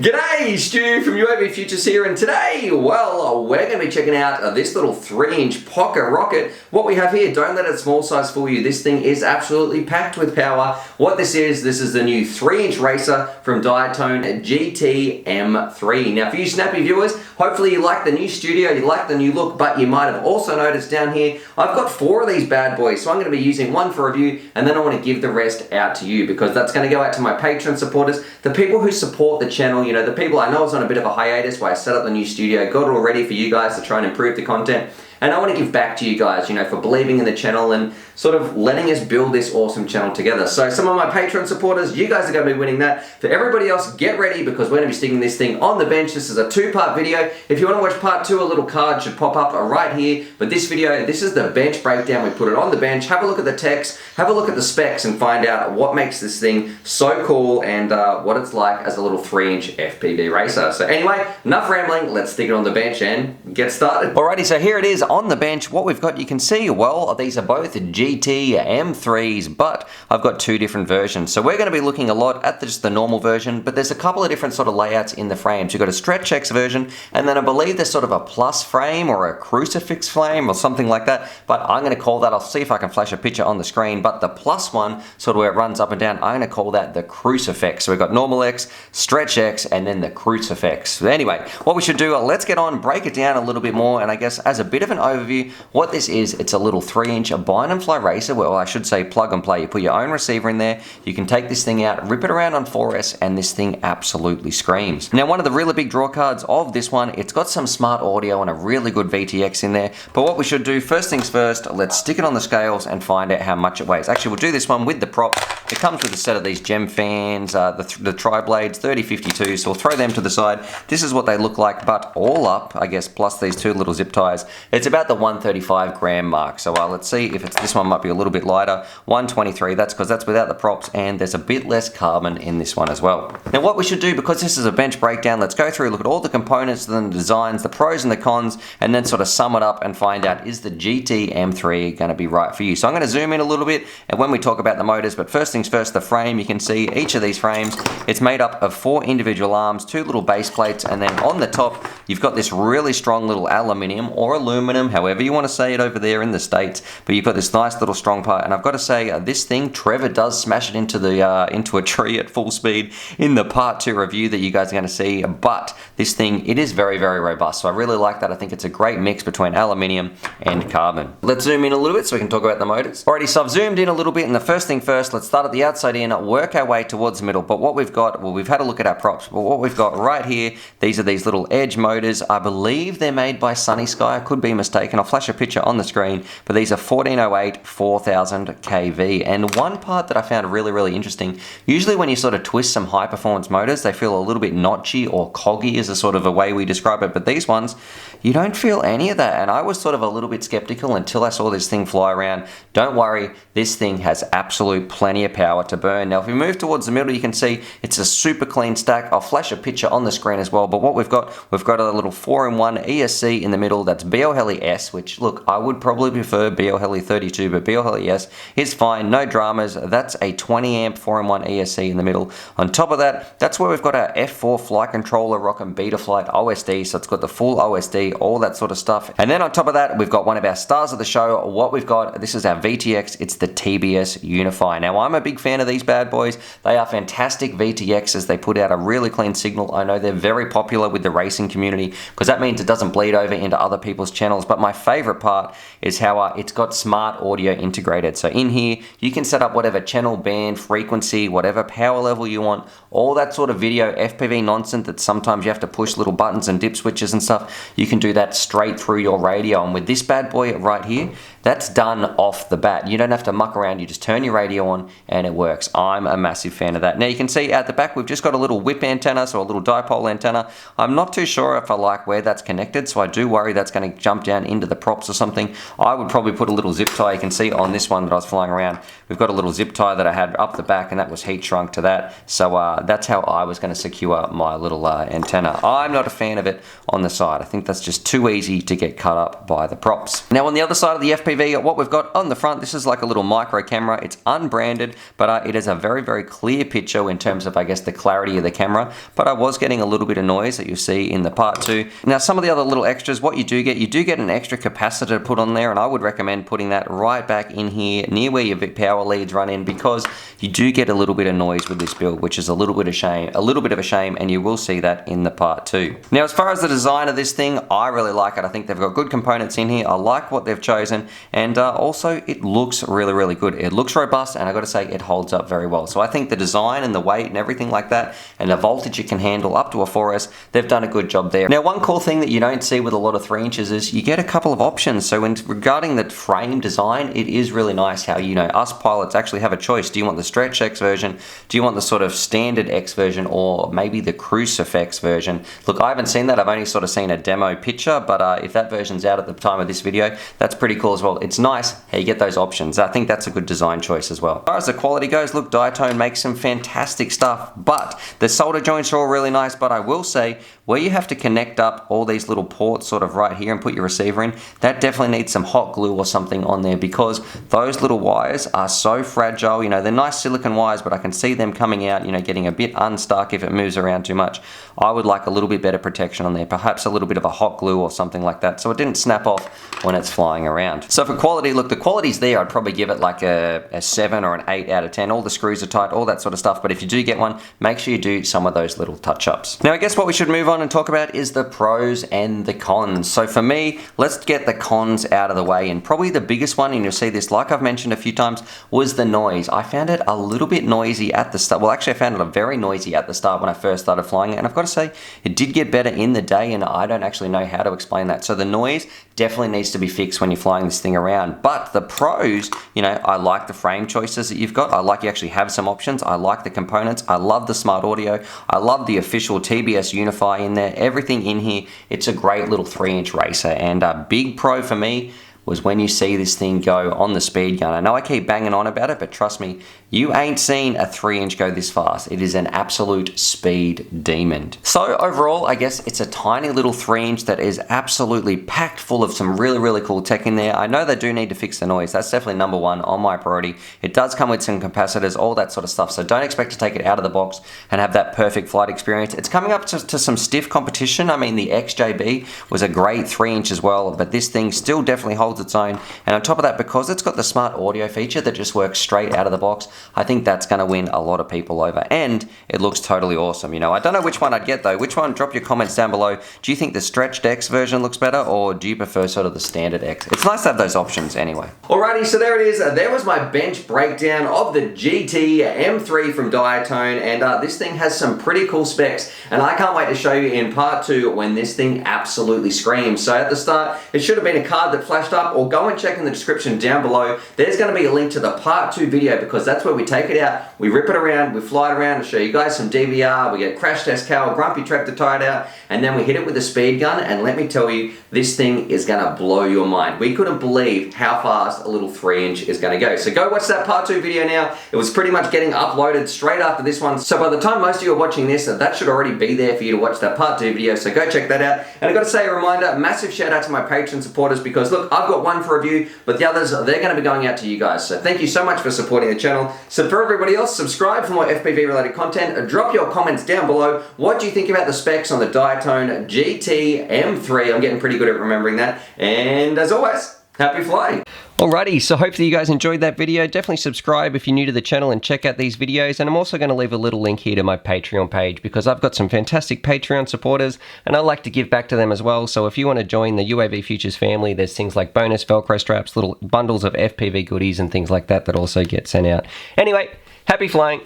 G'day, Stu from UAVfutures here, and today, well, we're going to be checking out this little 3-inch pocket rocket. What we have here, don't let it small size fool you. This thing is absolutely packed with power. What this is the new 3-inch racer from Diatone GTM3. Now, for you snappy viewers, hopefully you like the new studio, you like the new look, but you might have also noticed down here, I've got 4 of these bad boys, so I'm going to be using one for review, and then I want to give the rest out to you, because that's going to go out to my Patreon supporters, the people who support the channel. You know, the people, I know I was on a bit of a hiatus where I set up the new studio, got it all ready for you guys to try and improve the content. And I want to give back to you guys, you know, for believing in the channel and sort of letting us build this awesome channel together. So some of my Patreon supporters, you guys are going to be winning that. For everybody else, get ready, because we're going to be sticking this thing on the bench. This is a 2-part video. If you want to watch part 2, a little card should pop up right here. But this video, this is the bench breakdown. We put it on the bench, have a look at the text, have a look at the specs, and find out what makes this thing so cool and what it's like as a little 3-inch FPV racer. So anyway, enough rambling, let's stick it on the bench and get started. Alrighty, so here it is on the bench. What we've got, you can see, well, these are both GTM3s, but I've got 2 different versions. So we're going to be looking a lot at just the normal version, but there's a couple of different sort of layouts in the frames. You've got a stretch X version, and then I believe there's sort of a plus frame or a crucifix frame or something like that, but I'm going to call that, I'll see if I can flash a picture on the screen, but the plus one, sort of where it runs up and down, I'm going to call that the crucifix. So we've got normal X, stretch X, and then the crucifix. So anyway, what we should do, let's get on, break it down a little bit more, and I guess as a bit of an overview, what this is, it's a little 3-inch bind and fly racer, well, I should say plug and play. You put your own receiver in there, you can take this thing out, rip it around on 4S, and this thing absolutely screams. Now, one of the really big draw cards of this one, it's got some smart audio and a really good VTX in there, but what we should do, first things first, let's stick it on the scales and find out how much it weighs. Actually, we'll do this one with the prop. It comes with a set of these gem fans, the tri-blades, 3052, so we'll throw them to the side. This is what they look like, but all up, I guess, plus these 2 little zip ties, it's about the 135 gram mark. So let's see if it's, this one might be a little bit lighter, 123, that's because that's without the props, and there's a bit less carbon in this one as well. Now what we should do, because this is a bench breakdown, let's go through, look at all the components and the designs, the pros and the cons, and then sort of sum it up and find out, is the GTM3 going to be right for you? So I'm going to zoom in a little bit and when we talk about the motors, but first things first, the frame, you can see each of these frames, it's made up of 4 individual arms, 2 little base plates, and then on the top, you've got this really strong little aluminium or aluminum, however you want to say it over there in the States, but you've got this nice little strong part, and I've got to say, this thing, Trevor does smash it into the into a tree at full speed in the part 2 review that you guys are going to see, but this thing, it is very, very robust, so I really like that. I think it's a great mix between aluminium and carbon. Let's zoom in a little bit so we can talk about the motors. Alrighty, so I've zoomed in a little bit, and the first thing first, let's start at the outside in, work our way towards the middle, but what we've got, well, we've had a look at our props, but what we've got right here, these are these little edge motors. I believe they're made by Sunny Sky, I could be mistaken, I'll flash a picture on the screen, but these are 1408 4000 kV, and one part that I found really, really interesting, usually when you sort of twist some high performance motors, they feel a little bit notchy or coggy is a sort of a way we describe it, but these ones, you don't feel any of that, and I was sort of a little bit skeptical until I saw this thing fly around. Don't worry, this thing has absolute plenty of power to burn. Now if we move towards the middle, you can see it's a super clean stack. I'll flash a picture on the screen as well, but what we've got a little 4-in-1 ESC in the middle, that's BLHeli-S, which look, I would probably prefer BLHeli-32, but BLHeli-S is fine, no dramas. That's a 20 amp 4-in-1 ESC in the middle. On top of that, that's where we've got our F4 flight controller, Rock'n Betaflight OSD, so it's got the full OSD, all that sort of stuff. And then on top of that, we've got one of our stars of the show. What we've got, this is our VTX, it's the TBS Unify. Now I'm a big fan of these bad boys. They are fantastic VTXs. They put out a really clean signal. I know they're very popular with the racing community because that means it doesn't bleed over into other people's channels, but my favorite part is how it's got smart audio integrated. So in here, you can set up whatever channel, band, frequency, whatever power level you want, all that sort of video FPV nonsense that sometimes you have to push little buttons and dip switches and stuff, you can do that straight through your radio. And with this bad boy right here, that's done off the bat. You don't have to muck around, you just turn your radio on and it works. I'm a massive fan of that. Now you can see at the back we've just got a little whip antenna, so a little dipole antenna. I'm not too sure if I like where that's connected, so I do worry that's going to jump down into the props or something. I would probably put a little zip tie. You can see on this one that I was flying around, we've got a little zip tie that I had up the back, and that was heat shrunk to that. So that's how I was going to secure my little antenna. I'm not a fan of it on the side. I think that's just too easy to get cut up by the props. Now on the other side of the FPV FPV, what we've got on the front, this is like a little micro camera. It's unbranded, but it is a very, very clear picture in terms of, I guess, the clarity of the camera. But I was getting a little bit of noise that you'll see in the part 2. Now, some of the other little extras, what you do get an extra capacitor put on there, and I would recommend putting that right back in here near where your power leads run in, because you do get a little bit of noise with this build, which is a little bit of a shame, and you will see that in the part 2. Now, as far as the design of this thing, I really like it. I think they've got good components in here. I like what they've chosen, and also it looks really, really good. It looks robust, and I got to say, it holds up very well. So I think the design and the weight and everything like that, and the voltage it can handle up to a 4S, they've done a good job there. Now, one cool thing that you don't see with a lot of 3 inches is you get a couple of options. So regarding the frame design, it is really nice how, us pilots actually have a choice. Do you want the Stretch X version? Do you want the sort of standard X version, or maybe the Crucifix version? Look, I haven't seen that. I've only sort of seen a demo picture, but if that version's out at the time of this video, that's pretty cool as well. It's nice how you get those options. I think that's a good design choice as well. As far as the quality goes, look, Diatone makes some fantastic stuff, but the solder joints are all really nice. But I will say, where you have to connect up all these little ports sort of right here and put your receiver in, that definitely needs some hot glue or something on there, because those little wires are so fragile. They're nice silicone wires, but I can see them coming out, getting a bit unstuck if it moves around too much. I would like a little bit better protection on there, perhaps a little bit of a hot glue or something like that, so it didn't snap off when it's flying around. So for quality, look, the quality's there. I'd probably give it like a 7 or an 8 out of 10. All the screws are tight, all that sort of stuff, but if you do get one, make sure you do some of those little touch-ups. Now, I guess what we should move on and talk about is the pros and the cons. So for me, let's get the cons out of the way, and probably the biggest one, and you'll see this, like I've mentioned a few times, was the noise. I found it a little bit noisy at the start. Well, actually, I found it very noisy at the start when I first started flying it, and I've got to say, it did get better in the day, and I don't actually know how to explain that. So the noise definitely needs to be fixed when you're flying this thing around. But the pros, I like the frame choices that you've got. I like you actually have some options. I like the components. I love the smart audio. I love the official TBS Unify in there. Everything in here, it's a great little 3-inch racer. And a big pro for me was when you see this thing go on the speed gun. I know I keep banging on about it, but trust me, you ain't seen a 3-inch go this fast. It is an absolute speed demon. So overall, I guess it's a tiny little 3-inch that is absolutely packed full of some really, really cool tech in there. I know they do need to fix the noise. That's definitely number one on my priority. It does come with some capacitors, all that sort of stuff, so don't expect to take it out of the box and have that perfect flight experience. It's coming up to some stiff competition. I mean, the XJB was a great 3-inch as well, but this thing still definitely holds its own. And on top of that, because it's got the smart audio feature that just works straight out of the box, I think that's going to win a lot of people over. And it looks totally awesome. I don't know which one I'd get though. Which one? Drop your comments down below. Do you think the stretched X version looks better, or do you prefer sort of the standard X? It's nice to have those options anyway. Alrighty, so there it is. There was my bench breakdown of the GTM3 from Diatone, and this thing has some pretty cool specs, and I can't wait to show you in part 2 when this thing absolutely screams. So at the start, it should have been a card that flashed up, or go and check in the description down below. There's going to be a link to the part 2 video, because that's where we take it out, we rip it around, we fly it around to show you guys some DVR, we get crash test Cal, Grumpy Tractor tied out, and then we hit it with a speed gun, and let me tell you, this thing is going to blow your mind. We couldn't believe how fast a little 3-inch is going to go. So go watch that part 2 video now. It was pretty much getting uploaded straight after this one, so by the time most of you are watching this, that should already be there for you to watch that part 2 video, so go check that out. And I've got to say, a reminder, massive shout out to my Patreon supporters, because look, I've got one for review, but the others, they're going to be going out to you guys. So thank you so much for supporting the channel. So for everybody else, subscribe for more FPV related content. Drop your comments down below. What do you think about the specs on the Diatone GTM3? I'm getting pretty good at remembering that. And as always, happy flying. Alrighty, so hopefully you guys enjoyed that video. Definitely subscribe if you're new to the channel and check out these videos. And I'm also going to leave a little link here to my Patreon page, because I've got some fantastic Patreon supporters and I like to give back to them as well. So if you want to join the UAVfutures family, there's things like bonus Velcro straps, little bundles of FPV goodies and things like that that also get sent out. Anyway, happy flying.